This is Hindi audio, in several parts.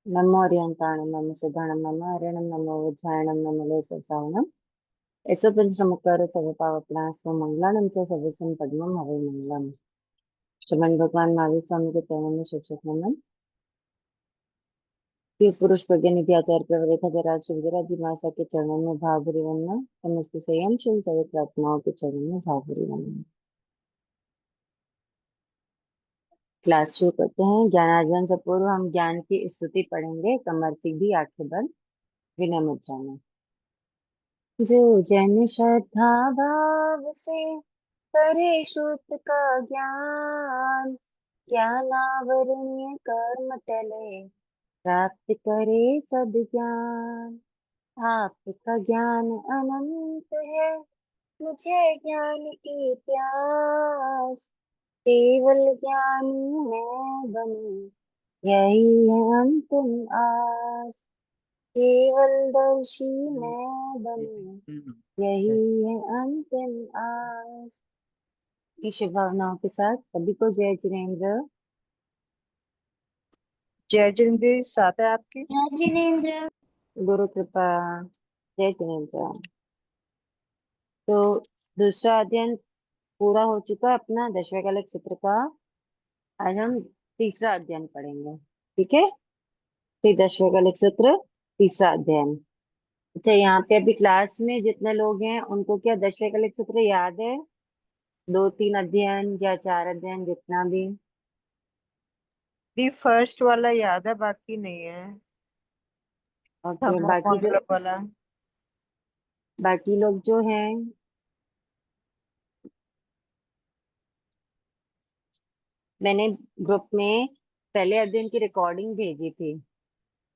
नमो ओरियंताणं नमो सुधाणं नमो हरिणं नमो वज्रायणं नमो लेससावणं एसो पंचमुक्तारो सर्वपावपना स्वमंगलानं च सर्वसं पद्मं हवे मंगलम। श्रीमन भगवान महावीर स्वामी के चरणों में शिक्षक नमन। शिव पुरुष प्रज्ञा आचार्य प्रवर रेखा जरा शिवजरा जी मासा के चरणों में भावभरी वंदना। समस्त संयमशील सहित आत्माओं के चरणों में भावभरी वंदना। क्लास शुरू करते हैं। ज्ञानार्जन से पूर्व हम ज्ञान की स्तुति पढ़ेंगे। कमर सीधी आंखें बंद विनय मुद्रा में। जो जन श्रद्धा भाव से करे शुद्ध का ज्ञान, ज्ञानावरण्य कर्म टले प्राप्त करे सद्ज्ञान। आपका ज्ञान अनंत है, मुझे ज्ञान की प्यास, केवल ज्ञानी मैं बनूं यही है अंतिम आस। केवल दर्शी मैं बनूं यही है अंतिम आस। की शुभ भावनाओं के साथ सभी को जय जिनेन्द्र। जय जिनेन्द्र साथ है आपकी। जय जिनेन्द्र। गुरु कृपा। जय जिनेन्द्र। तो दूसरा अध्ययन पूरा हो चुका अपना 10वें कलक सूत्र का। आज हम तीसरा अध्ययन पढ़ेंगे। ठीक है, फिर 10वें कलक सूत्र तीसरा अध्ययन। अच्छा, यहाँ पे अभी क्लास में जितने लोग हैं उनको क्या 10वें कलक सूत्र याद है? 2-3 अध्ययन या 4 अध्ययन, जितना भी। दी फर्स्ट वाला याद है, बाकी नहीं है। ओके, मंगल वाला। बाकी लोग जो हैं, मैंने ग्रुप में पहले अध्ययन की रिकॉर्डिंग भेजी थी।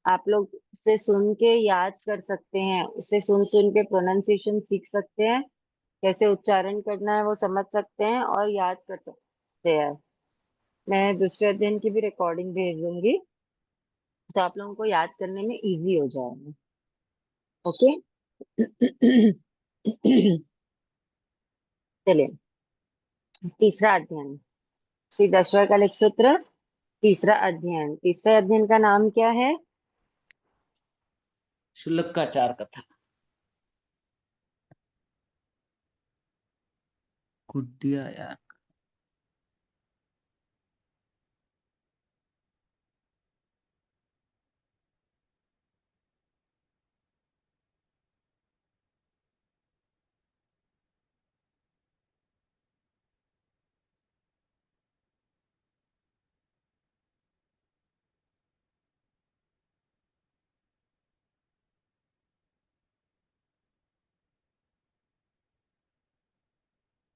आप लोग उसे सुन के याद कर सकते हैं, उसे सुन सुन के प्रोनाउंसिएशन सीख सकते हैं, कैसे उच्चारण करना है वो समझ सकते हैं और याद कर सकते हैं। मैं दूसरे अध्ययन की भी रिकॉर्डिंग भेज दूंगी, तो आप लोगों को याद करने में इजी हो जाएगा। ओके। चलिए, तीसरा अध्ययन श्री 10वें कलक सूत्र तीसरा अध्ययन। तीसरे अध्ययन का नाम क्या है? शुल्लकाचार कथा। गुड्डिया यार।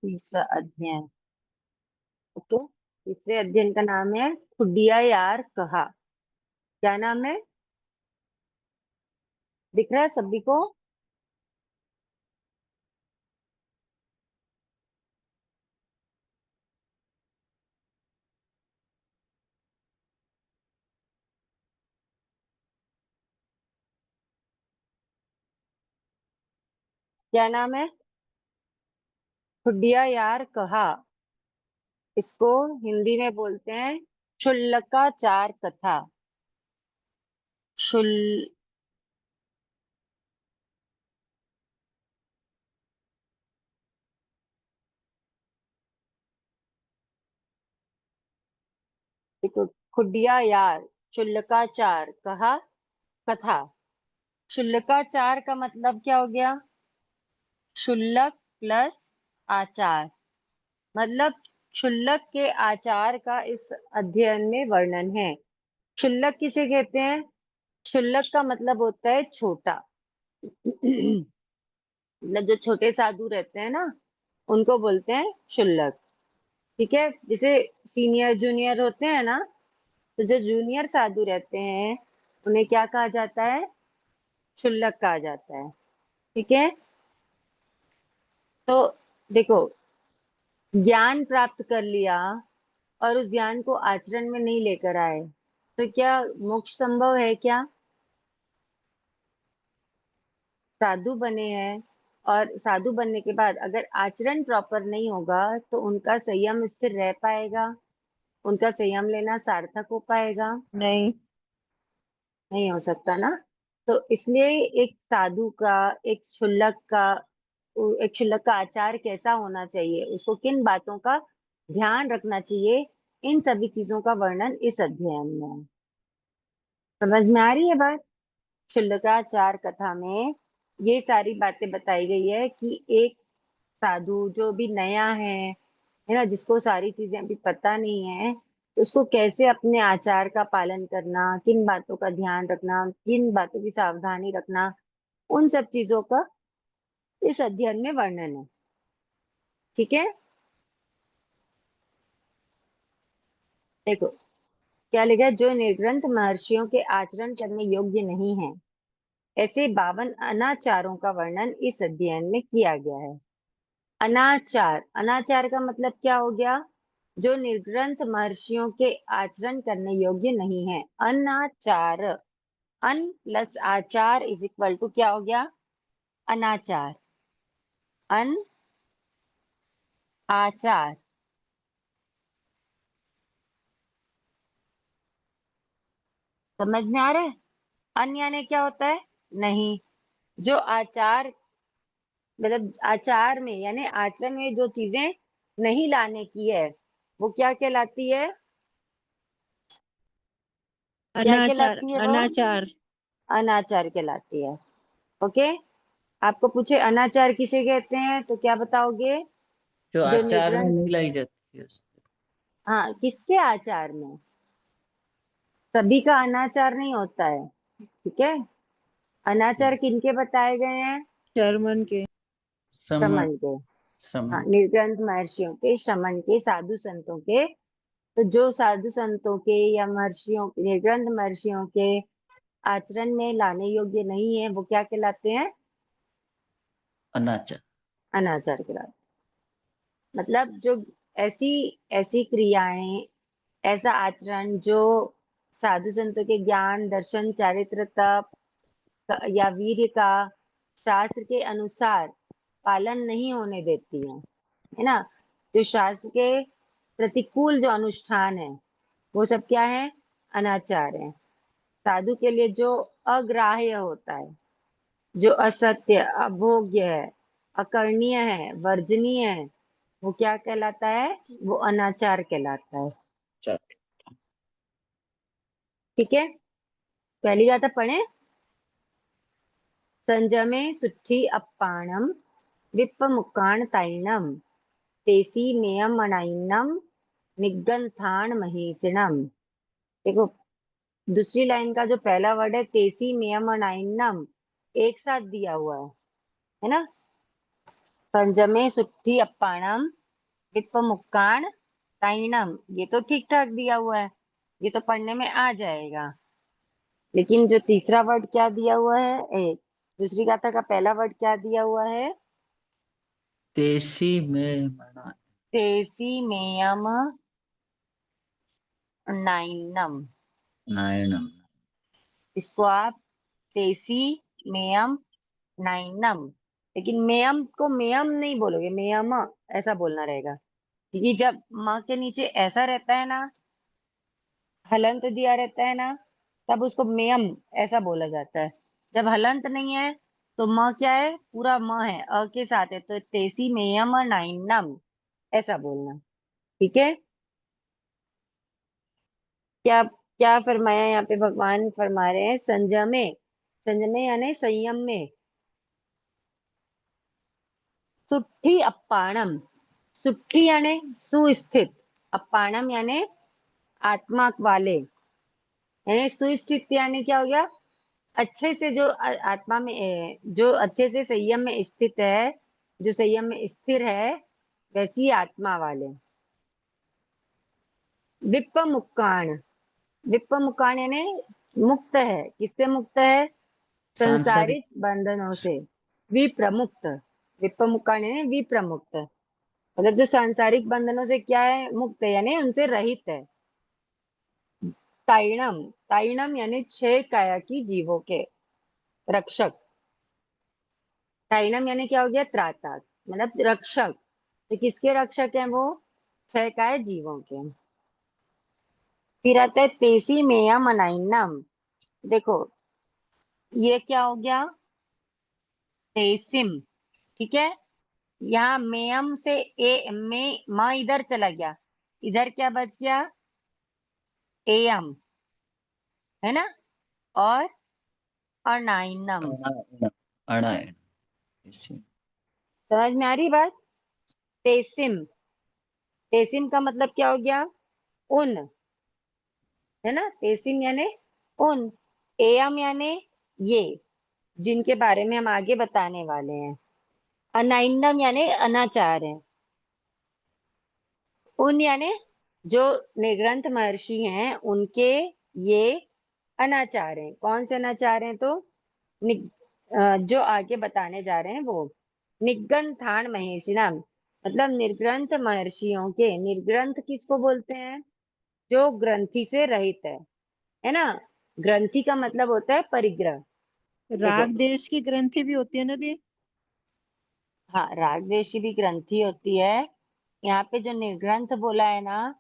तीसरा अध्ययन। ओके, तीसरे अध्ययन का नाम है खुडिया यार कहा। क्या नाम है? दिख रहा है सभी को? क्या नाम है? खुडिया यार कहा। इसको हिंदी में बोलते हैं क्षुल्लकाचार कथा। शुल देखो, खुडिया यार क्षुल्लकाचार कहा कथा। क्षुल्लकाचार का मतलब क्या हो गया? क्षुल्लक प्लस आचार, मतलब क्षुल्लक के आचार का इस अध्ययन में वर्णन है। क्षुल्लक किसे कहते हैं? क्षुल्लक का मतलब होता है छोटा। मतलब जो छोटे साधु रहते हैं ना, उनको बोलते हैं क्षुल्लक। ठीक है, जैसे सीनियर जूनियर होते हैं ना, तो जो जूनियर साधु रहते हैं उन्हें क्या कहा जाता है? क्षुल्लक कहा जाता है। ठीक है, तो देखो, ज्ञान प्राप्त कर लिया और उस ज्ञान को आचरण में नहीं लेकर आए तो क्या मोक्ष संभव है क्या? साधु बने हैं और साधु बनने के बाद अगर आचरण प्रॉपर नहीं होगा तो उनका संयम स्थिर रह पाएगा? उनका संयम लेना सार्थक हो पाएगा? नहीं। नहीं हो सकता ना। तो इसलिए एक साधु का, एक क्षुल्लक का, एक क्षुल्लक का आचार कैसा होना चाहिए, उसको किन बातों का ध्यान रखना चाहिए, इन सभी चीजों का वर्णन इस अध्ययन में है। समझ में आ रही है बात? क्षुल्लकाचार कथा में ये सारी बातें बताई गई है कि एक साधु जो भी नया है ना, जिसको सारी चीजें अभी पता नहीं है, तो उसको कैसे अपने आचार का पालन करना, किन बातों का ध्यान रखना, किन बातों की सावधानी रखना, उन सब चीजों का इस अध्ययन में वर्णन है। ठीक है, देखो क्या लिखा है, जो निर्ग्रंथ महर्षियों के आचरण करने योग्य नहीं है, ऐसे 52 अनाचारों का वर्णन इस अध्ययन में किया गया है। अनाचार, अनाचार का मतलब क्या हो गया? जो निर्ग्रंथ महर्षियों के आचरण करने योग्य नहीं है। अनाचार, अन प्लस आचार इज इक्वल टू क्या हो गया? अनाचार। अन आचार, समझ में आ रहा है? अन यानी क्या होता है? नहीं। जो आचार, मतलब आचार में यानी आचरण में जो चीजें नहीं लाने की है, वो क्या कहलाती है? क्या अनाचार, कहलाती है वो? अनाचार। अनाचार कहलाती है। ओके, आपको पूछे अनाचार किसे कहते हैं तो क्या बताओगे? जो जो आचार में निर्ग्रंथ, नहीं लाई जाती है हाँ, किसके आचार में? सभी का अनाचार नहीं होता है। ठीक है, अनाचार किनके बताए गए हैं? शर्मन के। समझ श्रमण के। हाँ, समझ निर्ग्रंथ महर्षियों के, श्रमण के, साधु संतों के। तो जो साधु संतों के या महर्षियों, निर्ग्रंथ महर्षियों के आचरण में लाने योग्य नहीं है, वो क्या कहलाते हैं? अनाचार। अनाचार कहलाते हैं। मतलब जो ऐसी ऐसी क्रियाएं, ऐसा आचरण जो साधु संतों के ज्ञान, दर्शन, चारित्र, तप या वीर्य का शास्त्र के अनुसार पालन नहीं होने देती है ना, जो शास्त्र के प्रतिकूल जो अनुष्ठान है, वो सब क्या है? अनाचार है। साधु के लिए जो अग्राह्य होता है, जो असत्य, अभोग्य है, अकर्णीय है, वर्जनीय है, वो क्या कहलाता है? वो अनाचार कहलाता है। चार। ठीक है, पहली गाथा पढ़े। संजमे सुट्ठी अप्पाणम विप्पमुक्काण तैणम तेसी मेयमनाइनम निगंथान महिषिणम। देखो, दूसरी लाइन का जो पहला वर्ड है तेसी मेयमनाइनम, एक साथ दिया हुआ है ना। संजमे सुट्ठी अप्पाणम विप्पमुक्काण तैणम, ये तो ठीक ठाक दिया हुआ है, ये तो पढ़ने में आ जाएगा। लेकिन जो तीसरा वर्ड क्या दिया हुआ है, दूसरी गाथा का पहला वर्ड क्या दिया हुआ है? तेसी में मना तेसी मेयम नाइनम। नारायणम। इसको आप तेसी मेयम नाइनम, लेकिन मेयम को मेयम नहीं बोलोगे, मेयम ऐसा बोलना रहेगा। क्योंकि जब म के नीचे ऐसा रहता है ना, हलंत दिया रहता है ना, तब उसको मेयम ऐसा बोला जाता है। जब हलंत नहीं है तो म क्या है? पूरा म है, अ के साथ है, तो तेसी मेयम नाइनम ऐसा बोलना। ठीक है, क्या क्या फरमाया यहाँ पे? भगवान फरमा रहे हैं संजमे, संजमे यानी संयम में, सुट्ठी अप्पाणम, सुट्ठी यानी सुस्थित, अप्पाणम यानी आत्मा वाले, यानी सुस्थित यानी क्या हो गया? अच्छे से जो आत्मा में जो अच्छे से संयम में स्थित है, जो संयम में स्थिर है, वैसी आत्मा वाले। विप्प मुक्काण, विप्प मुक्काण यानी मुक्त है। किससे मुक्त है? सांसारिक। संसारिक बंधनों से। विप्रमुक्त, विप्प मुक्काण यानी विप्रमुक्त, मतलब जो सांसारिक बंधनों से क्या है? मुक्त है, यानी उनसे रहित है। ताइणम, ताइणम यानी 6 काया की जीवों के रक्षक। ताइणम यानी क्या हो गया? त्राता, मतलब रक्षक। तो किसके रक्षक हैं वो? 6 काय जीवों के। फिर आता है तेसी मेया मनाइनम, देखो ये क्या हो गया, तेसिम, ठीक है। यहाँ मेयम से ए में म इधर चला गया, इधर क्या बच गया, एयम, है ना। और अनाइनम, अणायण, अणायण, तेसी, समझ में आ रही बात। तेसिम, तेसिम का मतलब क्या हो गया, उन, है ना। तेसिम यानी उन, एयम यानी ये, जिनके बारे में हम आगे बताने वाले हैं। अनाइंडम यानी अनाचार है। उन यानी जो निगृंथ महर्षि हैं उनके ये अनाचार हैं। कौन से अनाचार हैं, तो जो आगे बताने जा रहे हैं वो। निगंथान महेशिनाम, मतलब निर्ग्रंथ महर्षियों के, निर्ग्रंथ किसको बोलते हैं, जो ग्रंथि से रहित है ना। ग्रंथि का मतलब होता है परिग्रह। देखो, राग देश की ग्रंथि भी होती है ना दी। हाँ राग देश की भी ग्रंथि होती है। यहाँ पे जो निर्ग्रंथ बोला है ना,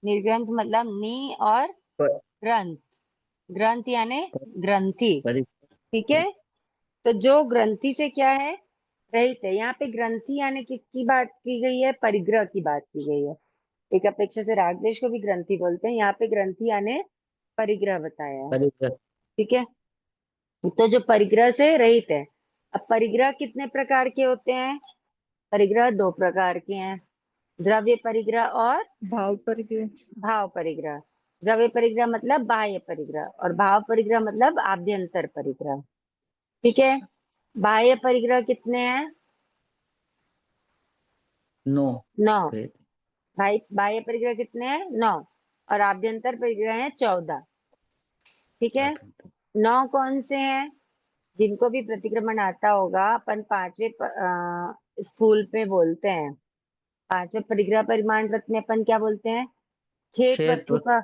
निर्ग्रंथ मतलब नी और प- ग्रंथ, ग्रंथ यानी ग्रंथि, परि- ठीक है। तो जो ग्रंथि से क्या है, रहित है। यहाँ पे ग्रंथि यानी किसकी बात की गई है, परिग्रह की बात की गई है। एक अपेक्षा से राग देश को भी ग्रंथि बोलते हैं, यहाँ पे ग्रंथि यानी परिग्रह बताया है, परिग्रह, ठीक है। तो जो परिग्रह से रहित है, अब परिग्रह कितने प्रकार के होते हैं, परिग्रह दो प्रकार के हैं, द्रव्य परिग्रह और भाव पर के। भाव परिग्रह। द्रव्य परिग्रह मतलब बाह्य परिग्रह, और भाव परिग्रह मतलब आभ्यंतर परिग्रह, ठीक है। बाह्य परिग्रह कितने हैं, नो, 9। वेद, भाई बाह्य परिग्रह कितने हैं, 9, और आभ्यंतर परिग्रह हैं 14, ठीक है। अभ्यंतर, 9 कौन से हैं, जिनको भी प्रतिक्रमण आता होगा, अपन पांचवे स्कूल पे बोलते हैं। पांचवे परिग्रह परिमाण रत्न में अपन क्या बोलते हैं, खेत वस्तु क्षेत्र, का,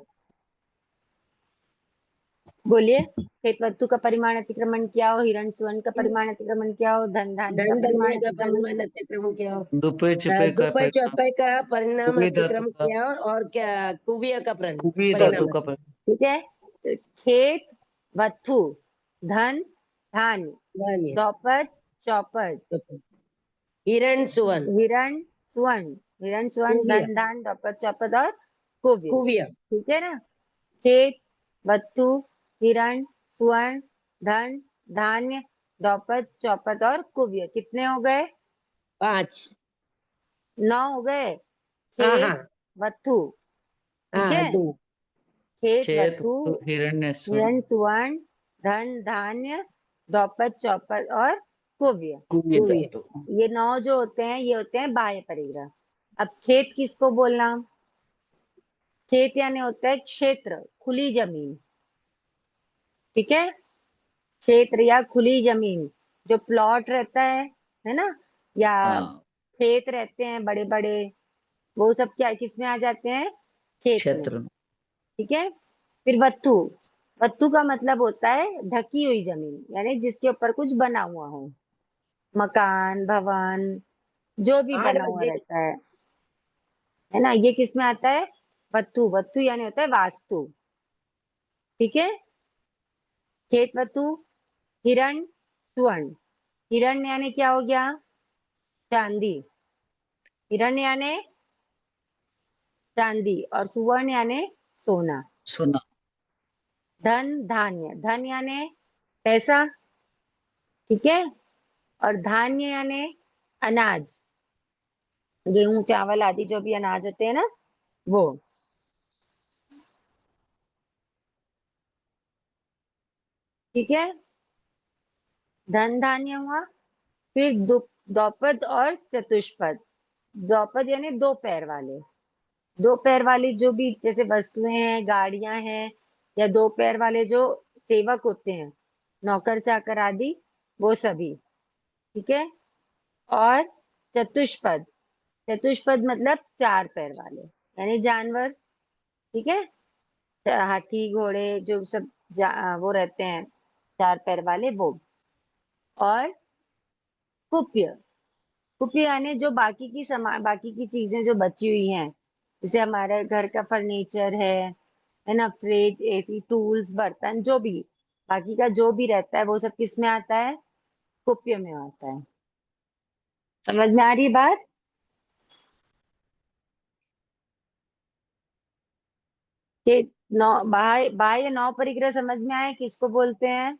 बोलिए। खेत वस्तु का परिमाण अतिक्रमण क्या हो, हिरण सुवर्ण का परिमाण अतिक्रमण क्या हो, धन धान्य का धन परिमाण धान्य का अतिक्रमण, परिमाण अतिक्रमण किया हो, दुपे छिपे का दुपय परिणाम, चौपय का परिणाम कुबी धातु अतिक्रमण का, किया और क्या कुविय का कुबी धातु परिणाम का अतिक्रमण। ठीक है। तो खेत वस्तु, धन धान्य, धान्य, द्रौपद चौपद, हिरण सुवन, हिरण सुवर्ण, हिरण सुवर्ण, कुविय, धन धान, द्रौपद चौपद और कुव्य, कुविय, ठीक है ना। खेत वस्तु, हिरण सुवर्ण, धन धान्य, द्रौपद चौपद और कुव्य, कितने हो गए, 5। 9 हो गए। हाँ खेत हाँ वस्तु, ठीक हाँ, है। 2। खेत खेत वस्तु, हिरण्य हिरण स्वर्ण, सुवर्ण, धन धान्य, द्रौपद चौपद और कुव्य, कुबी कुविय, धातु, ये 9 जो होते हैं ये होते हैं बाह्य परिग्रह। अब खेत किसको बोलना, खेत यानी होता है क्षेत्र, खुली जमीन, ठीक है। क्षेत्र या खुली जमीन, जो प्लॉट रहता है ना, या हाँ, खेत रहते हैं बड़े बड़े, वो सब क्या किस में आ जाते हैं, खेत में, क्षेत्र, ठीक है। फिर वत्तु, वत्तु का मतलब होता है ढकी हुई जमीन, यानी जिसके ऊपर कुछ बना हुआ हो, मकान भवन, जो भी 8 बना बज हुआ गए। रहता है ना, ये किस में आता है, वत्तु। वत्तु यानी होता है वास्तु, ठीक है। खेत वत्तु, हिरण सुवर्ण, हिरण यानी क्या हो गया, चांदी, हिरण यानी चांदी, और सुवर्ण यानी सोना। सुना, धन धान्य, धन यानी पैसा, ठीक है। और धान्य यानी अनाज, गेहूं चावल आदि जो भी अनाज होते हैं ना, वो, ठीक है। धन धान्य हुआ। फिर द्रौपद और चतुष्पद, द्रौपद यानी दो पैर वाले, दो पैर वाली जो भी जैसे वस्तुएं हैं, गाड़ियां हैं, या दो पैर वाले जो सेवक होते हैं, नौकर चाकर आदि, वो सभी, ठीक है। और चतुष्पद, चतुष्पद मतलब चार पैर वाले, यानी जानवर, ठीक है। हाथी घोड़े जो सब वो रहते हैं चार पैर वाले वो। और कुप्य, कुप्य यानी जो बाकी की चीजें जो बची हुई हैं, जैसे हमारे घर का फर्नीचर है ना, फ्रिज एसी टूल्स बर्तन जो भी, बाकी का जो भी रहता है वो सब किस में आता है, कुप्य में आता है। समझ में आ रही है बात? कि नौ बाह्य बाह्य नौ परिग्रह समझ में आए किसको बोलते हैं?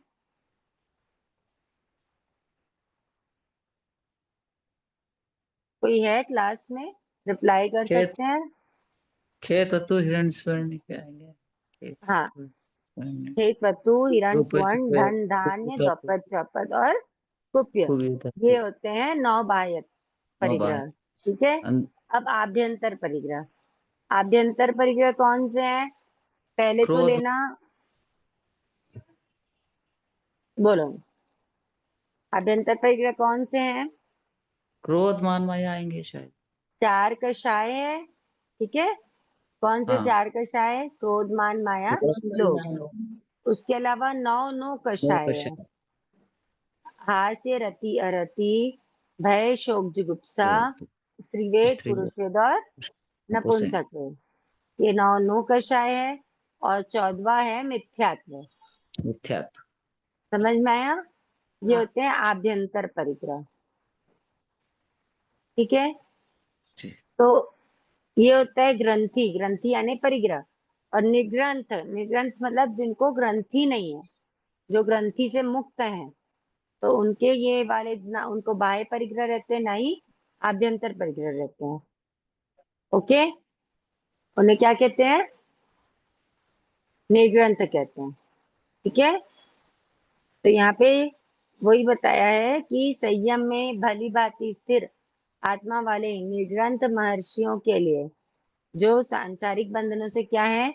कोई है क्लास में, रिप्लाई कर खेत सकते हैं? खेत तू हिरण स्वर्ण क्या आएंगे? खेत हाँ, स्वर्ण, खेत वतु हिरण रुपए स्वर्ण छुपे, धन धान्य धातु, द्रौपद चौपद और कुप्य, कुबी ये धातु, होते हैं नौ बाह्य नौ बार परिग्रह। ठीक है। अब आभ्यंतर परिग्रह, आभ्यंतर परिग्रह कौन से हैं? पहले तो क्रोध, लेना, बोलो, आभ्यंतर परिग्रह कौन से हैं? क्रोध मान माया आएंगे शायद। चार कषाय है। ठीक है। कौन से हाँ, चार कषाय है? क्रोध मान माया लोभ। उसके अलावा नौ नो नौ कषाय है। कषाय, हास्य रति अरति, भय शोक जुगुप्सा, क्रोध, स्त्रीवेद स्त्री, पुरुषवेद और नपुंसक, नपुंसक वेद, ये नौ नो कषाय है। और 14वां है मिथ्यात्व। मिथ्यात्व। समझ में आया? ये होते हैं आभ्यंतर परिग्रह। ठीक है। जी, तो ये होता है ग्रंथि, ग्रंथि यानी परिग्रह। और निग्रंथ, निग्रंथ मतलब जिनको ग्रंथि नहीं है, जो ग्रंथि से मुक्त हैं, तो उनके ये वाले ना उनको बाह्य परिग्रह रहते हैं, ना ही आभ्यंतर परिग्रह रहते हैं। ओके। उन्हें क्या कहते हैं? निग्रंथ कहते हैं। ठीक है। तो यहाँ पे वही बताया है कि संयम में भली भांति स्थिर आत्मा वाले निग्रंथ महर्षियों के लिए, जो सांसारिक बंधनों से क्या है,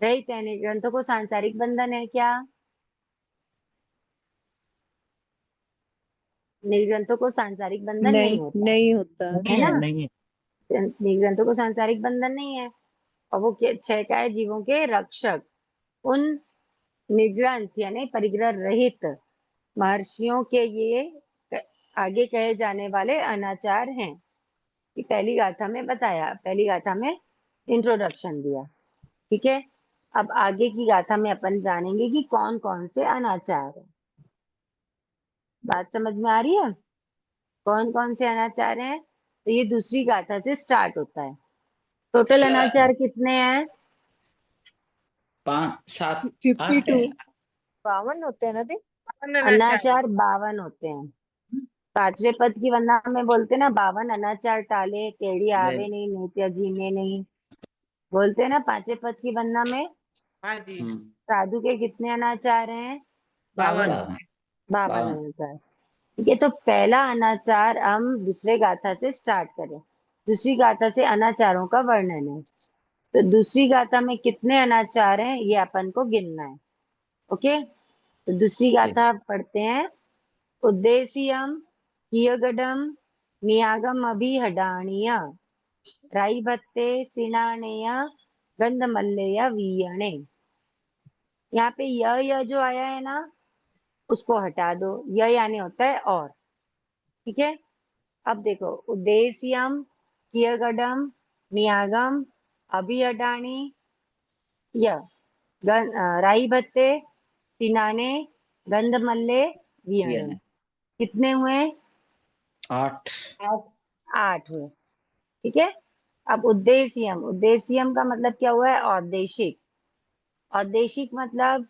रहित है। निग्रंथों को सांसारिक बंधन है क्या? निग्रंथों को सांसारिक बंधन नहीं, नहीं होता नहीं होता। है नहीं ना? है, नहीं है। निग्रंथों को सांसारिक बंधन नहीं है। और वो छह काय जीवों के रक्षक, उन निग्रंथ यानी परिग्रह रहित महर्षियों के ये आगे कहे जाने वाले अनाचार हैं। कि पहली गाथा में बताया, पहली गाथा में इंट्रोडक्शन दिया। ठीक है। अब आगे की गाथा में अपन जानेंगे कि कौन कौन से अनाचार है। बात समझ में आ रही है? कौन कौन से अनाचार हैं? तो ये दूसरी गाथा से स्टार्ट होता है। टोटल अनाचार कितने हैं? 5 7 8 52 है। 52 होते हैं ना दी। अनाचार 52 होते हैं। पांचवे पद की वंदना में बोलते ना, 52 अनाचार टाले, टेढ़ी आवे नहीं, नित्य जी में नहीं, बोलते ना पांचवे पद की वंदना में। हाँ जी। साधु के कितने अनाचार हैं? 52। 52 52। अनाचार। ठीक है। तो पहला अनाचार हम दूसरे गाथा से स्टार्ट करें। दूसरी गाथा से अनाचारों का वर्णन है। तो दूसरी गाथा में कितने अनाचार हैं ये अपन को गिनना है। ओके। तो दूसरी जी, गाथा पढ़ते हैं। उद्देश्यम कियगडम नियागम अभिहडाणीय, राई भत्ते सिनानेय गंधमल्लेय वीयणे। यहाँ पे यह जो आया है ना, उसको हटा दो। यह यानी होता है और। ठीक है। अब देखो, उद्देश्यम कियगडम नियागम अभिहडाणी य, राई भत्ते सिनाने गंधमल्ले ये वियणे। है कितने हुए? 8। 8 हुए। ठीक है। अब उद्देश्यम, उद्देश्यम का मतलब क्या हुआ है? औद्देशिक। औद्देशिक मतलब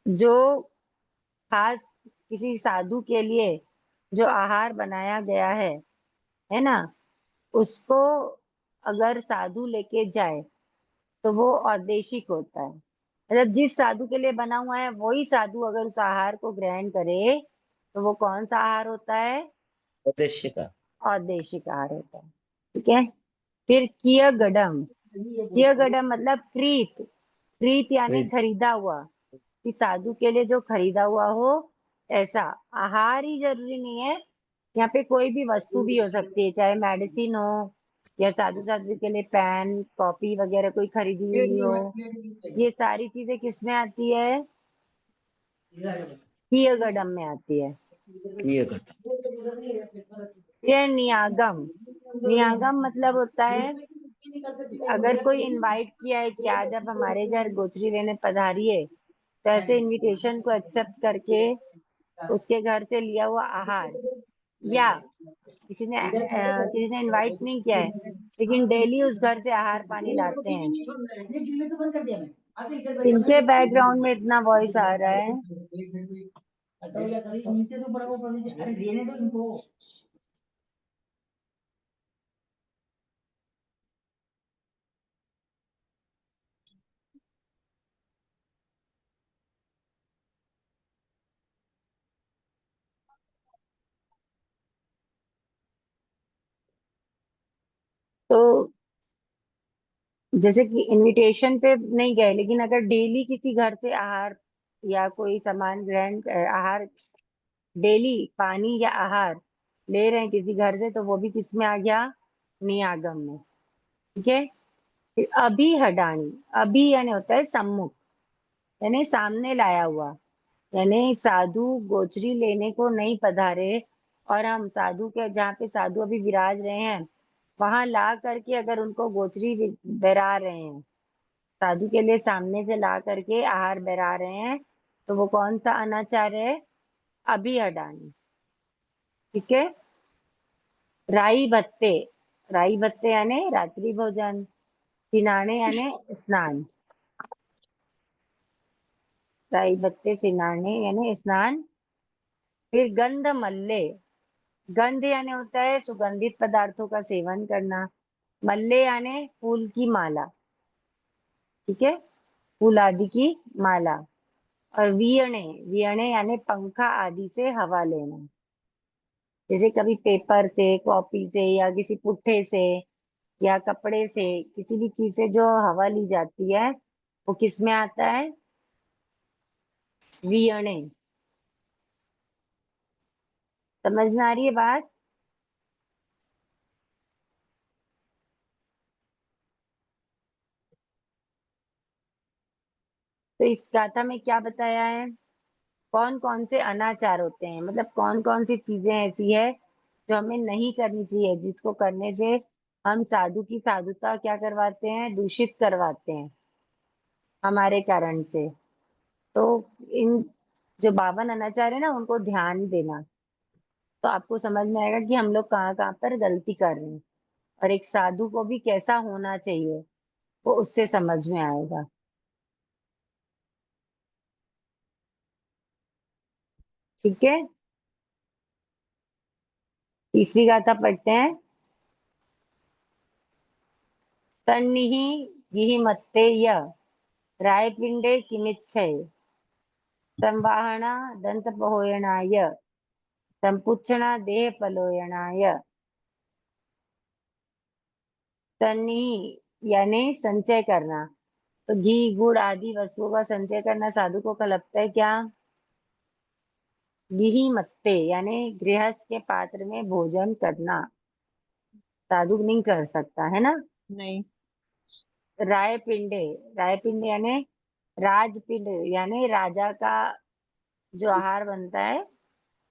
जो खास किसी साधु के लिए जो आहार बनाया गया है ना, उसको अगर साधु लेके जाए तो वो औद्देशिक होता है। मतलब जिस साधु के लिए बना हुआ है वही साधु अगर उस आहार को ग्रहण करे तो वो कौन सा आहार होता है? उद्देश्य का औद्देशिक आहार होता है। ठीक है। फिर किय गडम, किय गडम मतलब क्रीत, क्रीत यानी खरीद, खरीदा हुआ। कि साधु के लिए जो खरीदा हुआ हो, ऐसा आहार ही जरूरी नहीं है। यहाँ पे कोई भी वस्तु भी हो सकती है, चाहे मेडिसिन हो या साधु साधु के लिए पेन कॉपी वगैरह कोई खरीदी हुई हो। ये सारी चीजें किस में आती है? किय गडम में आती है। ये कर। ये नियागम, नियागम मतलब होता है कि अगर कोई इनवाइट किया है कि आज आप हमारे घर गोचरी लेने पधारिए, तो ऐसे इनविटेशन को एक्सेप्ट करके उसके घर से लिया हुआ आहार, या किसी ने इनवाइट नहीं किया है लेकिन डेली उस घर से आहार पानी लाते हैं, इनके बैकग्राउंड में इतना वॉइस आ रहा है। तो जैसे कि इनविटेशन पे नहीं गए, लेकिन अगर डेली किसी घर से आहार या कोई सामान ग्रहण आहार, डेली पानी या आहार ले रहे हैं किसी घर से, तो वो भी किस में आ गया? नियागम में। ठीक है। फिर अभी हडानी, अभी यानी होता है सम्मुख, यानी सामने लाया हुआ, यानी साधु गोचरी लेने को नहीं पधारे और हम साधु के जहाँ पे साधु अभी विराज रहे हैं वहां ला करके अगर उनको गोचरी बेरा रहे हैं, साधु के लिए सामने से ला करके आहार बेरा रहे हैं, तो वो कौन सा अनाचार है? अभी हडानी। ठीक है। राई भत्ते, राई भत्ते यानी रात्रि भोजन, सिनाने यानी स्नान, राई भत्ते सिनाने यानी स्नान। फिर गंध मल्ले, गंध यानी होता है सुगंधित पदार्थों का सेवन करना, मल्ले यानी फूल की माला। ठीक है, फूल आदि की माला। और वियणे, वियणे यानी पंखा आदि से हवा लेना, जैसे कभी पेपर से, कॉपी से, या किसी पुट्ठे से, या कपड़े से, किसी भी चीज से जो हवा ली जाती है वो किस में आता है? वियणे। समझ में आ रही है बात? तो इस गाथा में क्या बताया है? कौन कौन से अनाचार होते हैं, मतलब कौन कौन सी चीजें ऐसी है जो हमें नहीं करनी चाहिए, जिसको करने से हम साधु की साधुता क्या करवाते हैं? दूषित करवाते हैं हमारे कारण से। तो इन जो 52 अनाचार है ना, उनको ध्यान देना, तो आपको समझ में आएगा कि हम लोग कहाँ कहाँ पर गलती कर रहे हैं, और एक साधु को भी कैसा होना चाहिए वो उससे समझ में आएगा। ठीक है। तीसरी गाथा पढ़ते हैं। तन्निहि गिहिमत्ते य रायपिंडे किमिच्छय संवाहना दंतपहोयणाय संपुच्छना देहपलोयणाय। तन्निहि यानी संचय करना, तो घी गुड़ आदि वस्तुओं का संचय करना साधु को लगता है क्या? गिही मत्ते यानी गृहस्थ के पात्र में भोजन करना साधु नहीं कर सकता है ना। नहीं। रायपिंडे, रायपिंड यानी राजपिंड, यानी राजा का जो आहार बनता है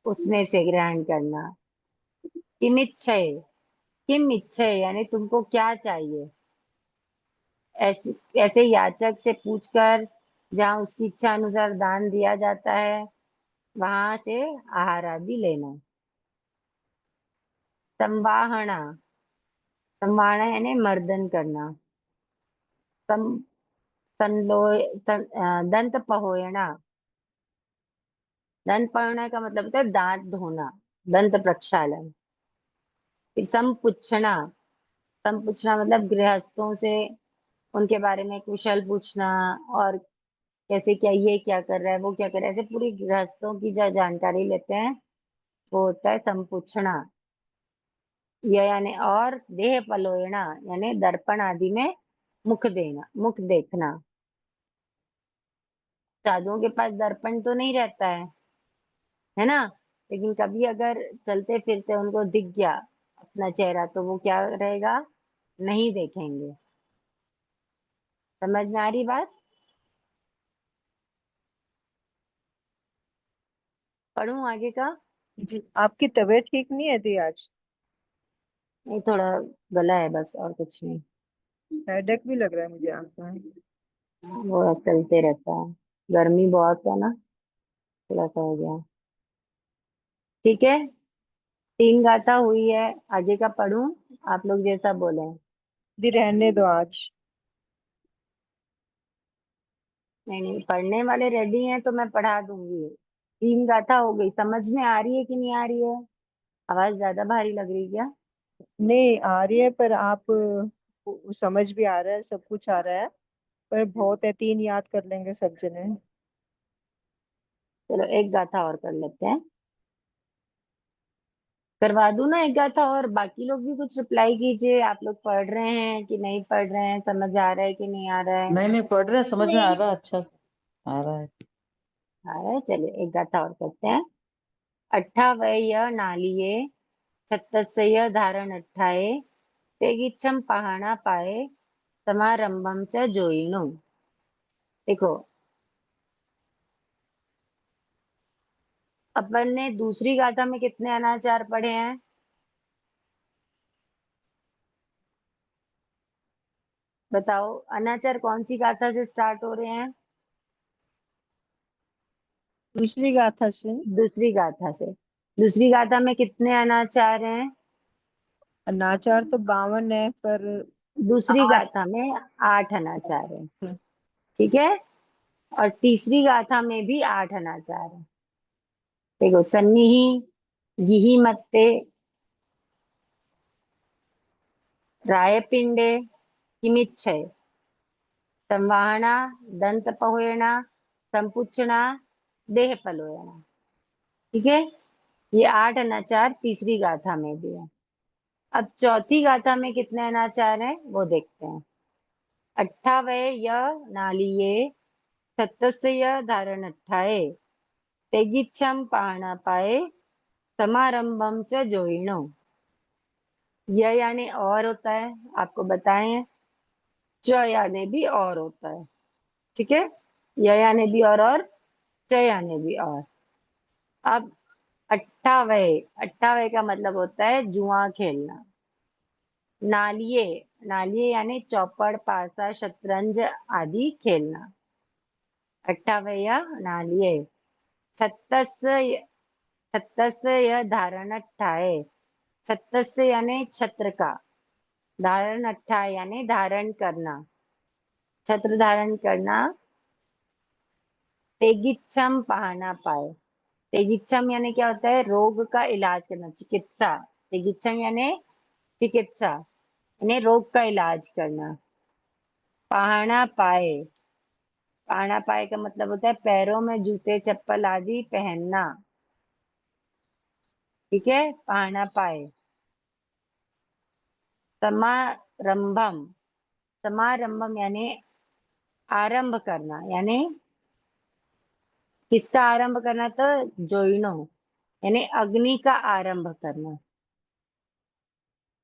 उसमें से ग्रहण करना। किमिच्छय, किम इच्छय यानी तुमको क्या चाहिए, ऐसे ऐसे याचक से पूछकर जहाँ उसकी इच्छा अनुसार दान दिया जाता है वहां से आहार आदि लेना। संवाहना, संवाहना यानी मर्दन करना। सं संलोय दंत पहोयना, दंत पहोयना का मतलब होता है दांत धोना, दंत प्रक्षालन। फिर संपुच्छना, संपुच्छना मतलब गृहस्थों से उनके बारे में कुशल पूछना, और कैसे, क्या ये क्या कर रहा है, वो क्या कर रहा है, ऐसे पूरी गृहस्थों की जो जानकारी लेते हैं वो होता है संपुच्छना। यह यानी और देह पलोयना यानी दर्पण आदि में मुख देना, मुख देखना। साधुओं के पास दर्पण तो नहीं रहता है ना, लेकिन कभी अगर चलते फिरते उनको दिख गया अपना चेहरा तो वो क्या रहेगा? नहीं देखेंगे। समझ में आ रही बात? पढ़ूं आगे का? जी, आपकी तबीयत ठीक नहीं है दी आज? नहीं, थोड़ा गला है बस, और कुछ नहीं। हेडेक भी लग रहा है मुझे आपका। वो चलते रहता है। गर्मी बहुत है ना, थोड़ा सा हो गया। ठीक है, 3 गाथा हुई है, आगे का पढ़ूं? आप लोग जैसा बोले। दी रहने दो आज। नहीं नहीं, पढ़ने वाले रेडी हैं तो मैं पढ़ा दूंगी। 3 गाथा हो गई, समझ में आ रही है कि नहीं आ रही है? आवाज ज्यादा भारी लग रही है क्या? नहीं आ रही है, पर आप समझ भी आ रहा है, सब कुछ आ रहा है, पर बहुत है, 3 याद कर लेंगे सब जने। चलो एक गाथा और कर लेते हैं। करवा दूं ना एक गाथा और? बाकी लोग भी कुछ रिप्लाई कीजिए, आप लोग पढ़ रहे हैं कि नहीं पढ़ रहे हैं, समझ आ रहा है कि नहीं आ रहा है? नहीं नहीं, पढ़ रहे हैं, समझ में आ रहा है, अच्छा से आ रहा है। आ रहा है, चलिए एक गाथा और करते हैं। अट्ठावय नालिये छत्तस्य धारण अट्ठाए तेगिच्छम पहाना पाए समारंभम च जोइनो। देखो, अपन ने दूसरी गाथा में कितने अनाचार पढ़े हैं? बताओ, अनाचार कौन सी गाथा से स्टार्ट हो रहे हैं? दूसरी गाथा से। दूसरी गाथा से। दूसरी गाथा में कितने अनाचार हैं? अनाचार तो 52 है, पर दूसरी 8। गाथा में 8 अनाचार है। ठीक है, और तीसरी गाथा में भी 8 अनाचार है। देखो, सन्निहि, गिहि मत्ते, रायपिंडे, किमिच्छय, संवाहना, दंत पहोयना, संपुच्छना, देह पलोयना। ठीक है, ये 8 अनाचार तीसरी गाथा में भी है। अब चौथी गाथा में कितने अनाचार हैं वो देखते हैं। अट्ठावय नालिये सत्तस्य धारण अट्ठाए तेगिच्छम पहाना पाए समारंभम च जोइनो। यह यानी और होता है, आपको बताएं। च यानी भी और होता है। ठीक है, य यानी भी और च यानी भी और। अब अट्ठावय, अट्ठावय का मतलब होता है जुआ खेलना। नालिये, नालिये यानी चौपड़, पासा, शतरंज आदि खेलना। अट्ठावय नालिये। छत्तस्य, छत्तस्य धारण अट्ठाए, छत्तस्य यानी छत्र का, धारण अट्ठाए यानी धारण करना, छत्र धारण करना। तेगिच्छम पहाना पाए, तेगिच्छम यानी क्या होता है? रोग का इलाज करना, चिकित्सा। तेगिच्छम यानी चिकित्सा, यानी रोग का इलाज करना। पहाना पाए, पहाना पाए का मतलब होता है पैरों में जूते चप्पल आदि पहनना। ठीक है, पहाना पाए। समारंभम, समारंभम यानी आरंभ करना, यानी किसका आरंभ करना? तो जोइनो, यानी अग्नि का आरंभ करना,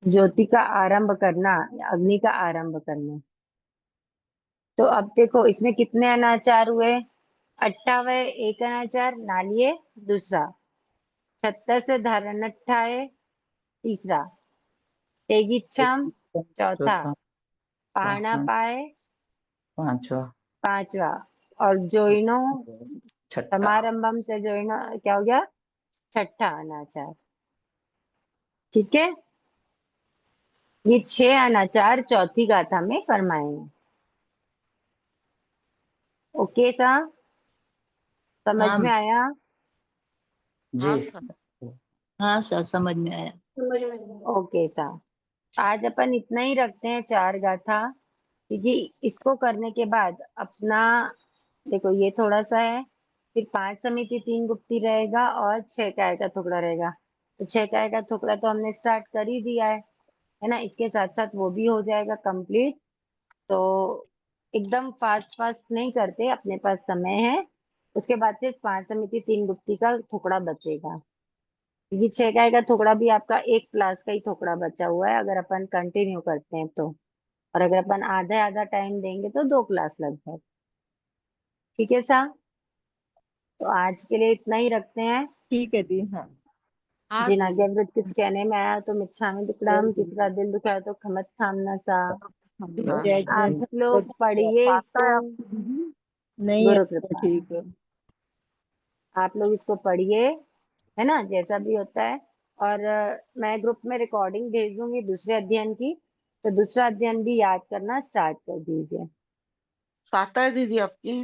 ज्योति का आरंभ करना, अग्नि का आरंभ करना। तो अब देखो, इसमें कितने अनाचार हुए? अट्ठावय एक अनाचार, नालिये दूसरा, छत्तर धारण अट्ठाए तीसरा, तेगिच्छम चौथा, चौथा, पहाना पाए पांचवा, पांचवा, और जोइनो छठा। समारंभम से जोइनो क्या हो गया? छठा अनाचार। ठीक है, ये 6 अनाचार चौथी गाथा में फरमाए हैं। ओके सा, समझ हाँ में आया? जी। हाँ सर, समझ में आया। ओके सा, आज अपन इतना ही रखते हैं 4 गाथा, क्योंकि इसको करने के बाद अपना, देखो ये थोड़ा सा है, फिर 5 समिति 3 गुप्ती रहेगा और 6 काय का टुकड़ा रहेगा। तो 6 काय का टुकड़ा तो हमने स्टार्ट कर ही दिया है ना? इसके साथ साथ वो भी हो जाएगा कंप्लीट। तो एकदम फास्ट फास्ट नहीं करते, अपने पास समय है। उसके बाद फिर 5 समिति 3 गुप्ती का टुकड़ा बचेगा, क्योंकि 6 काय का टुकड़ा भी आपका एक क्लास का ही टुकड़ा बचा हुआ है, अगर अपन कंटिन्यू करते हैं तो। और अगर अपन आधा आधा टाइम देंगे तो 2 क्लास लगभग। ठीक है सा, तो आज के लिए इतना ही रखते हैं। ठीक है दी, हाँ। हाँ जिन दीदी। आज्ञावृत्त कुछ कहने में आया तो मिच्छामि दुक्कडम, किसी का दिल दुखाया तो खमत थामना सा। जय आप जय। लोग पढ़िए इसको। नहीं है गुरु तो कृपा। ठीक है। आप लोग इसको पढ़िए, है ना, जैसा भी होता है। और मैं ग्रुप में रिकॉर्डिंग भेज दूंगी दूसरे अध्ययन की, तो दूसरा अध्ययन भी याद करना स्टार्ट कर दीजिए। साता है दीदी आपकी?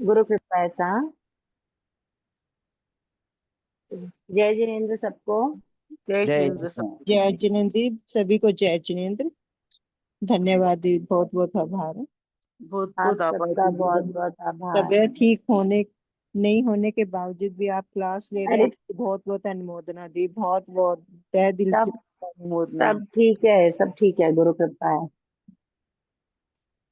गुरु कृपा ऐसा। जय जिनेन्द्र सबको। जय जय जिनेन्द्र सब। जय जिनेन्द्र जी, सभी को जय जिनेन्द्र। धन्यवाद दी, बहुत बहुत आभार है। बहुत आप बहुत आभार सबका दीदी। बहुत बहुत आभार। तबीयत ठीक होने नहीं होने के बावजूद भी आप क्लास ले रहे अरे हैं, बहुत बहुत अनुमोदना दी, बहुत बहुत तहे दिल से सब अनुमोदना। सब ठीक है, सब ठीक है, गुरु कृपा है।